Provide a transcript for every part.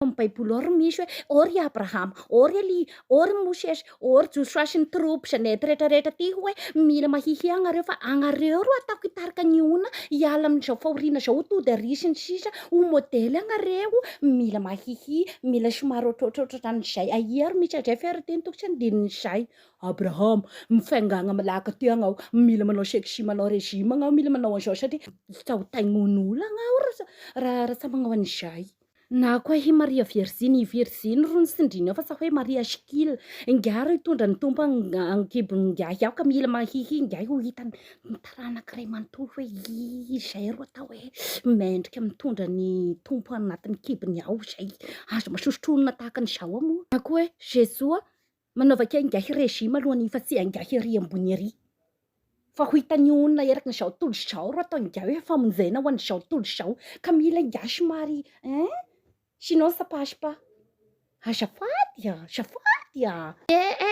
Amin'ny baiboly ao ry misy hoe ory Abrahama, ory Elia, ory Mosesy, ory Joshua sy ny tropy sy nety rehetrarehetra ty hoe mila mahihy anareo fa anareo ro ataoko hitarika ny ona hiala amin'izao fahoriana zao tody ary sy ny sisa ho modely anareo mila mahihy mila somary ohatrohatrotran'izay aia ro misy azay fieriteny toko tsy andinin'izay Abrahama mifangagna malaka ty agnao mila manao sexy manao régime agnao mila manao an'izao satria tsy ho taingon'olo agnao raha tsy magnao an'izay na koa hi Maria Virginy ro nisindriana ao fa sa hoe Maria Skila ingary hitondra ny tompo ankibony ngiahy ao ka mila mahihy ngiahy ho hitany taranaka iray manontolo hoe izay ro atao hoe mendrika mitondra ny tompo anatin'ny kibony ao zay azo masosotronona tahaka an'izao amoa na koa hoe Jesoa manaovake ngiahy régime alohany fa tsy angiahy ery ambony ery fa ho hitany onona eraky n'izao tontolo izao ro atao ngiahy hoe famonjena ho an'izao tontolo izao ka mila ngiahy somary sinon ça passe pas azafady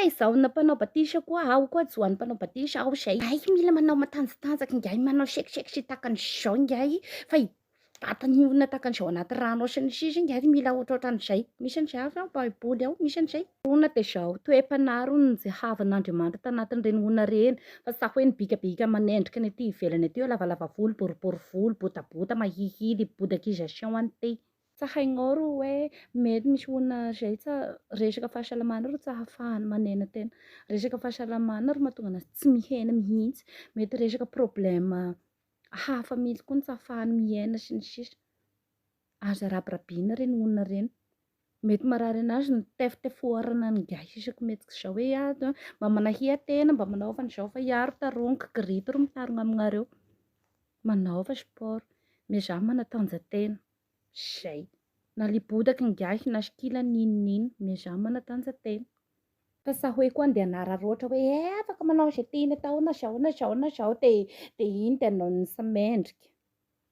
izaho na mpanao batisa koa aho koa joan'ny mpanao batisa aho zay ay mila manao matanjatanjaka ngiahy manao sexy tahaka an'izao ngiahy fa hibatany olona tahaka an'izao anaty rano ao sy ny sisa ngiahy mila ohatrohatran'izay misy an'izay ao baiboly ao misy an'izay ona de zao toe-panaro ny jahavan'Andriamanitra tanatin'ireny ona reny fa sa hoe nibikabika amanendrika ny aty ivelany aty lavalava volo boribory volo botabota mahihily bodakisation an'ity sa hainao ro hoe mety misy ona zay tsa resaka fahasalamana ro tsy ahafahany manena tena resaka fahasalamana ro mahatonga anazy tsy mihena mihitsy mety resaka problème hafa mihitsy koa tsy ahafahany miaina sy ny sisa aza rabirabina reny ona reny mety marary anazy ny tefitefoarana ny ngiahy isaky metsika zao hoe mba manahia tena mba manaova an'izao fa iaro taronga grity ro mitarogna aminareo manaova sport mizaha manatanjatena zay na libodaky ngiahy na skila ninonino mizaha manatanjatena fa sa hoe koa andeha anararoatra hoe afaka manao zay tiany atao na zao de iny de anaony sy mendrika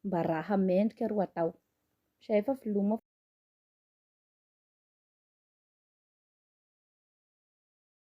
mba raha mendrika ro atao zay fa veloma